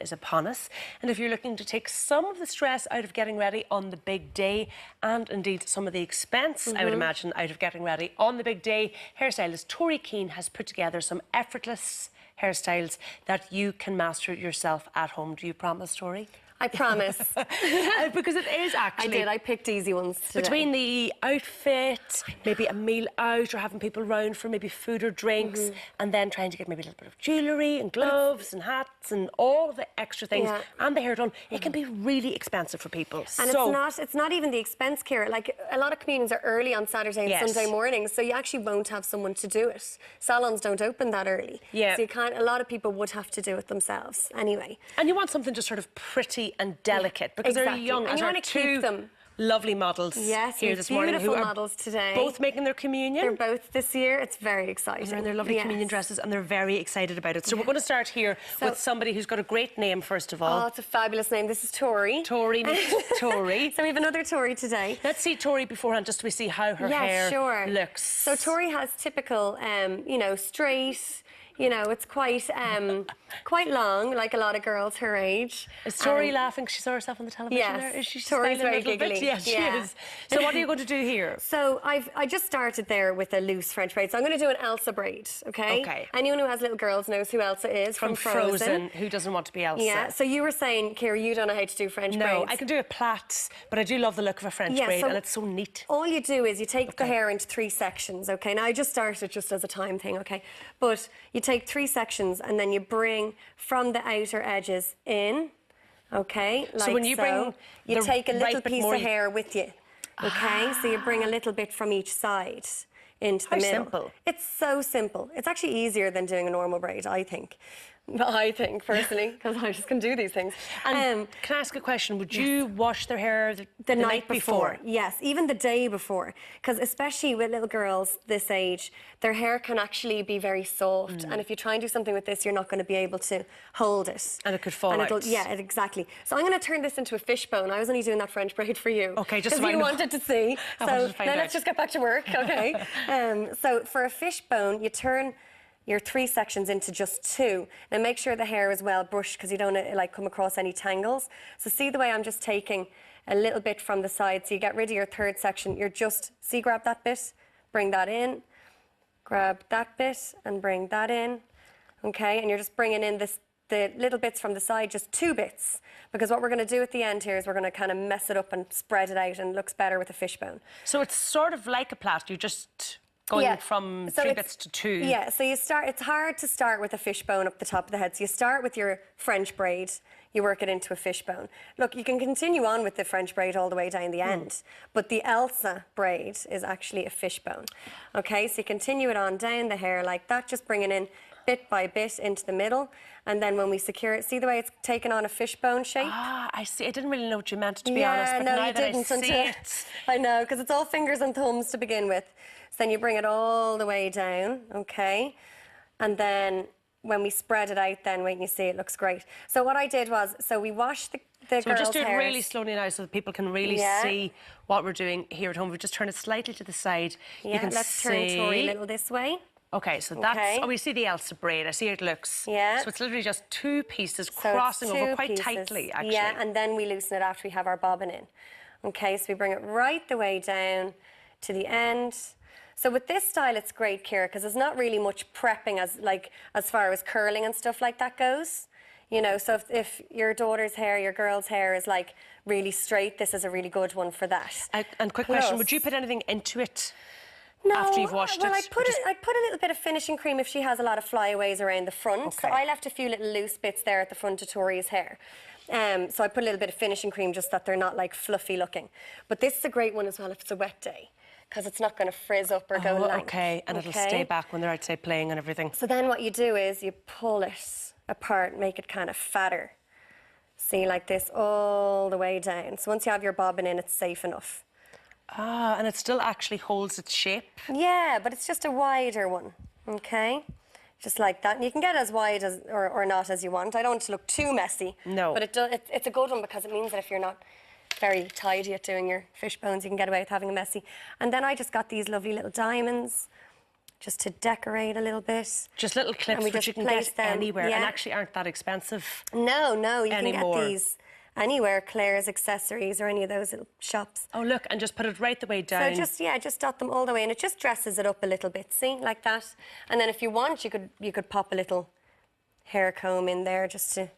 is upon us. And if you're looking to take some of the stress out of getting ready on the big day, and indeed some of the expense, I would imagine, out of getting ready on the big day, hairstylist Tori Keane has put together some effortless hairstyles that you can master yourself at home. Do you promise, Tori? I promise. Because it is actually... I did. I picked easy ones today. Between the outfit, maybe a meal out, or having people round for maybe food or drinks, and then trying to get maybe a little bit of jewellery and gloves and hats and all of the extra things, and the hair done, it can be really expensive for people. And it's not even the expense, Ciara. Like, a lot of communions are early on Saturday and Sunday mornings, so you actually won't have someone to do it. Salons don't open that early. So you can't, a lot of people would have to do it themselves anyway. And you want something just sort of pretty and delicate, because they're young, and you want to keep them. Lovely models here this morning who are models today. Both making their communion. They're both this year. It's very exciting. They're in their lovely communion dresses, and they're very excited about it. So we're going to start here with somebody who's got a great name, first of all. Oh, it's a fabulous name. This is Tori. Tori meets Tori. So we have another Tori today. Let's see Tori beforehand, just so we see how her hair looks. So Tori has typical, you know, straight. You know, it's quite quite long, like a lot of girls her age. Is Tori laughing? She saw herself on the television there. Is she Tori's very giggly. Yeah, she is. So what are you going to do here? So I just started there with a loose French braid. So I'm going to do an Elsa braid, okay? Okay. Anyone who has little girls knows who Elsa is from Frozen. Who doesn't want to be Elsa? Yeah, so you were saying, Ciara, you don't know how to do French braids. No, I can do a plait, but I do love the look of a French braid, and it's so neat. All you do is you take the hair into 3 sections, okay? Now, I just started just as a time thing, okay? But you take 3 sections, and then you bring from the outer edges in, okay? Like so when you bring, you take a little piece of hair with you, okay? So you bring a little bit from each side into the middle. Simple. It's so simple. It's actually easier than doing a normal braid, I think. I think, personally, because I just can do these things. And can I ask a question? Would you wash their hair the night before? Yes, even the day before. Because especially with little girls this age, their hair can actually be very soft. And if you try and do something with this, you're not going to be able to hold it. And it could fall out. Yeah, exactly. So I'm going to turn this into a fishbone. I was only doing that French braid for you. Okay, just because you wanted to see. So now let's just get back to work, okay? So for a fishbone, you turn your 3 sections into just 2. Now make sure the hair is well brushed, because you don't want to like come across any tangles. So see the way I'm just taking a little bit from the side, so you get rid of your 3rd section. You're just, see, grab that bit, bring that in, grab that bit and bring that in, okay? And you're just bringing in the little bits from the side, just 2 bits, because what we're going to do at the end here is we're going to kind of mess it up and spread it out, and it looks better with a fishbone. So it's sort of like a plait, you just going from 3 bits to 2. Yeah, so you start, it's hard to start with a fishbone up the top of the head. So you start with your French braid, you work it into a fishbone. Look, you can continue on with the French braid all the way down the end, but the Elsa braid is actually a fishbone. Okay, so you continue it on down the hair like that, just bringing in bit by bit into the middle, and then when we secure it, see the way it's taken on a fishbone shape? Ah, I see. I didn't really know what you meant, to be honest, but now that I see it... I know, because it's all fingers and thumbs to begin with. So then you bring it all the way down, okay? And then when we spread it out, then wait and you see, it looks great. So what I did was, so we washed the girls' So we're just doing it hairs really slowly now, so that people can really see what we're doing here at home. We just turn it slightly to the side. Yeah, let's turn Tori a little this way. Okay, so that's... Oh, we see the Elsa braid. I see how it looks. Yeah. So it's literally just 2 pieces crossing over quite tightly, actually. Yeah, and then we loosen it after we have our bobbin in. Okay, so we bring it right the way down to the end. So with this style, it's great, Ciara, because there's not really much prepping as far as curling and stuff like that goes. You know, so if your daughter's hair, your girl's hair is like really straight, this is a really good one for that. And quick question, would you put anything into it? No, after you've washed it? I'd put a little bit of finishing cream if she has a lot of flyaways around the front. So I left a few little loose bits there at the front of Tori's hair. So I put a little bit of finishing cream, just that they're not like fluffy looking. But this is a great one as well if it's a wet day, because it's not going to frizz up or go lank. Okay, and it'll stay back when they're outside playing and everything. So then what you do is you pull it apart, make it kind of fatter. See, like this, all the way down. So once you have your bobbin in, it's safe enough. Ah, and it still actually holds its shape? Yeah, but it's just a wider one, okay? Just like that. And you can get as wide as or not as you want. I don't want it to look too messy. No. But it's a good one, because it means that if you're not very tidy at doing your fish bones, you can get away with having a messy. And then I just got these lovely little diamonds. just to decorate a little bit. Just little clips which you can get anywhere and actually aren't that expensive. No, you anymore. can get these anywhere, Claire's Accessories or any of those little shops. Oh, look, and just put it right the way down. So just dot them all the way, and it just dresses it up a little bit, see, like that. And then if you want, you could pop a little hair comb in there just to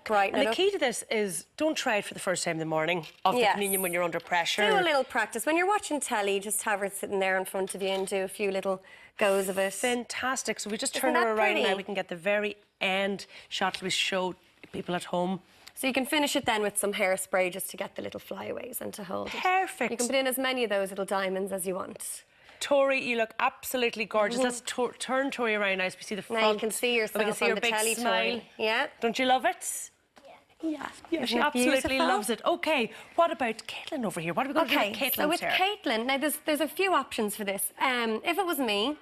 brighten it up. And the key to this is don't try it for the first time in the morning of the communion when you're under pressure. Do a little practice. When you're watching telly, just have her sitting there in front of you and do a few little goes of it. Fantastic. So we just turn her around now. We can get the very end shot we show people at home. So you can finish it then with some hairspray just to get the little flyaways and to hold it. Perfect. You can put in as many of those little diamonds as you want. Tori, you look absolutely gorgeous. Let's turn Tori around now so we see the front. Now you can see yourself we can see on her the big telly, smile. Tori. Yeah. Don't you love it? Yeah, she absolutely loves it. Okay, what about Caitlin over here? What are we going to do with Caitlin's so with hair? Caitlin, now there's a few options for this. If it was me,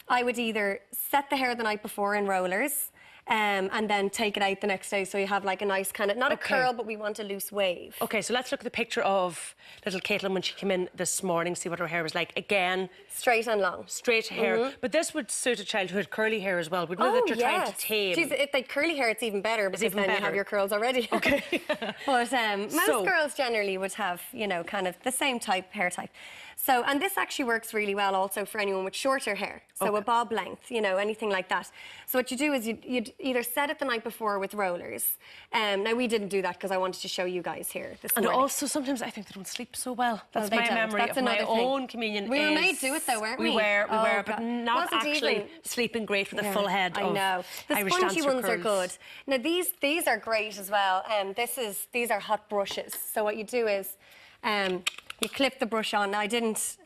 I would either set the hair the night before in rollers, and then take it out the next day, so you have like a nice kind of, not a curl, but we want a loose wave. Okay, so let's look at the picture of little Caitlin when she came in this morning, see what her hair was like. Again, straight and long. Straight hair. But this would suit a child who had curly hair as well, wouldn't it, that you're trying to tame? Jeez, if they curly hair, it's even better, because then you have your curls already. Okay. But most girls generally would have, you know, kind of the same hair type. So, and this actually works really well also for anyone with shorter hair. So a bob length, you know, anything like that. So what you do is you'd either set it the night before with rollers. Now we didn't do that because I wanted to show you guys here this morning. And also sometimes I think they don't sleep so well. That's my memory of my own communion. We were made to do it though, weren't we? We were, but not actually sleeping great with a full head of The Irish spongy dancer ones curls. are good. Now these are great as well. These are hot brushes. So what you do is you clip the brush on. Now, I didn't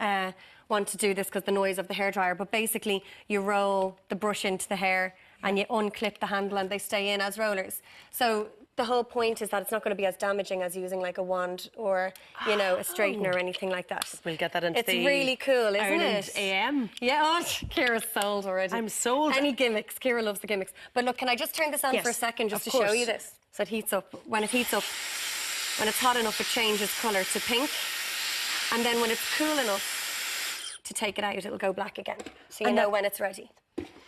want to do this because the noise of the hairdryer, but basically you roll the brush into the hair and you unclip the handle and they stay in as rollers. So the whole point is that it's not going to be as damaging as using like a wand or, you know, a straightener or anything like that. We'll get that into It's really cool, isn't Ireland it? AM. Yeah, Ciara's sold already. I'm sold. Any gimmicks. Ciara loves the gimmicks. But look, can I just turn this on for a second just to show you this? So it heats up. When it heats up, when it's hot enough, it changes colour to pink. And then when it's cool enough to take it out, it'll go black again. So you know when it's ready.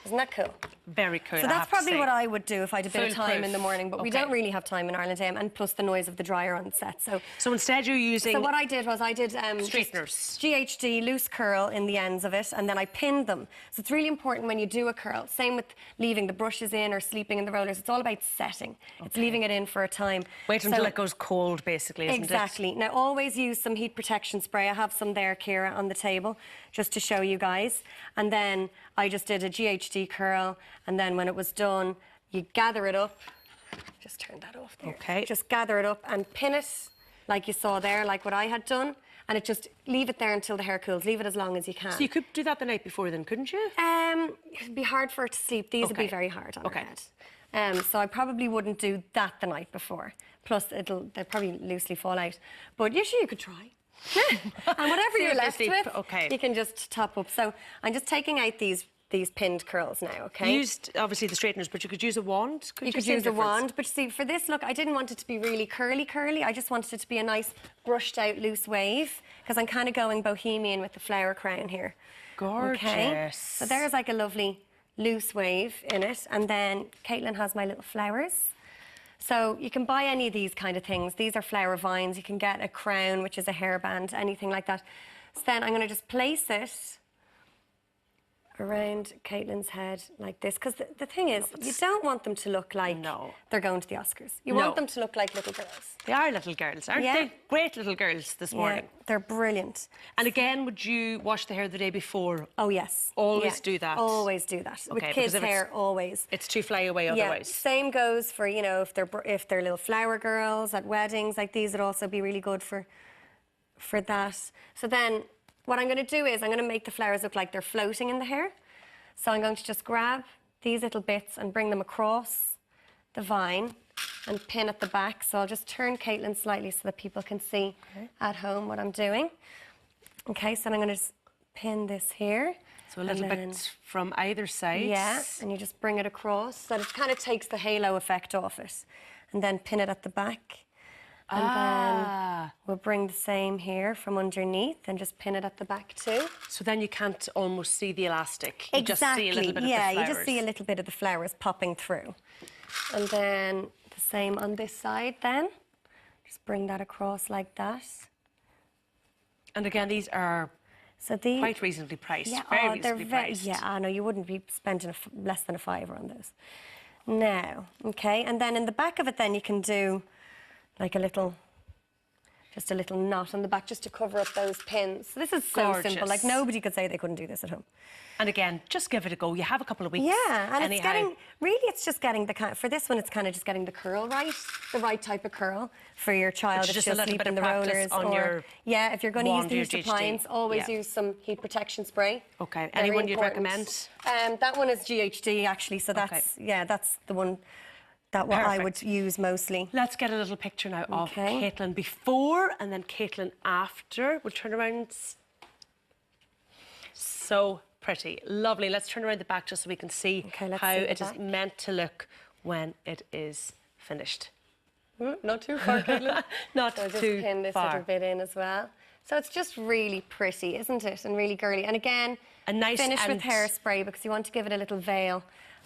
Isn't that cool? Very cool. So that's probably what I would do if I had a bit of time in the morning, but we don't really have time in Ireland AM, and plus the noise of the dryer on set. So instead you're using... So what I did was straighteners. GHD, loose curl in the ends of it, and then I pinned them. So it's really important when you do a curl. Same with leaving the brushes in or sleeping in the rollers. It's all about setting. It's leaving it in for a time. Wait until it goes cold, basically, isn't it? Exactly. Now, always use some heat protection spray. I have some there, Ciara, on the table, just to show you guys. And then I just did a GHD curl, and then when it was done, you gather it up. Just turn that off there. Okay. Just gather it up and pin it, like you saw there, like what I had done. And just leave it there until the hair cools. Leave it as long as you can. So you could do that the night before then, couldn't you? It'd be hard for her to sleep. These would be very hard on her head. So I probably wouldn't do that the night before. Plus, they'll probably loosely fall out. But usually you could try. And whatever you're left with, you can just top up. So I'm just taking out these pinned curls now, okay? You used, obviously, the straighteners, but you could use a wand. You could use a wand, but see, for this look, I didn't want it to be really curly. I just wanted it to be a nice, brushed-out, loose wave, because I'm kind of going bohemian with the flower crown here. Gorgeous. Okay? So there's like a lovely loose wave in it, and then Caitlin has my little flowers. So you can buy any of these kind of things. These are flower vines. You can get a crown, which is a hairband, anything like that. So then I'm going to just place it around Caitlin's head like this, because the thing is, you don't want them to look like they're going to the Oscars. You want them to look like little girls. They are little girls, aren't they? Great little girls this morning. They're brilliant. And again, would you wash the hair the day before? Oh, yes. Always do that? Always do that. With kids' hair, always. It's too fly away otherwise. Same goes for, you know, if they're little flower girls at weddings like these, it'd also be really good for that. So then what I'm going to do is I'm going to make the flowers look like they're floating in the hair. So I'm going to just grab these little bits and bring them across the vine and pin at the back. So I'll just turn Caitlin slightly so that people can see at home what I'm doing. Okay, so I'm going to just pin this here. So a little bit from either side. Yeah, and you just bring it across so that it kind of takes the halo effect off it. And then pin it at the back. And then we'll bring the same here from underneath and just pin it at the back too. So then you can't almost see the elastic. You Exactly. just see a little bit of the flowers. You just see a little bit of the flowers popping through. And then the same on this side then. Just bring that across like that. And again, these are quite reasonably priced. Yeah, very reasonably priced. Yeah, I know, you wouldn't be spending less than £5 on those. Now, okay, and then in the back of it then you can do like just a little knot on the back just to cover up those pins. So this is so simple, like nobody could say they couldn't do this at home. And again, just give it a go. You have a couple of weeks. Yeah, and it's just getting for this one, it's kind of just getting the curl right, the right type of curl for your child. It's just a little bit of practice on your yeah, if you're going to use the heat appliance, always use some heat protection spray. Okay, anyone you'd recommend? That one is GHD actually, so that's that's the one that I would use mostly. Let's get a little picture now of Caitlin before and then Caitlin after. We'll turn around. So pretty, lovely. Let's turn around the back just so we can see how it is meant to look when it is finished. Not too far, Caitlin. Not too far. Just pin this little bit in as well. So it's just really pretty, isn't it? And really girly. And again, finish with hairspray because you want to give it a little veil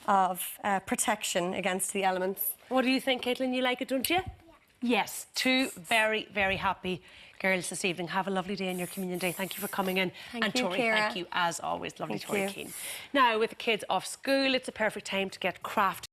of protection against the elements. What do you think, Caitlin? You like it, don't you? Yeah. Yes, two very, very happy girls this evening. Have a lovely day on your Communion Day. Thank you for coming in. Thank you, Tori, Ciara. thank you as always. Lovely Tori Keane. Now, with the kids off school, it's a perfect time to get crafting.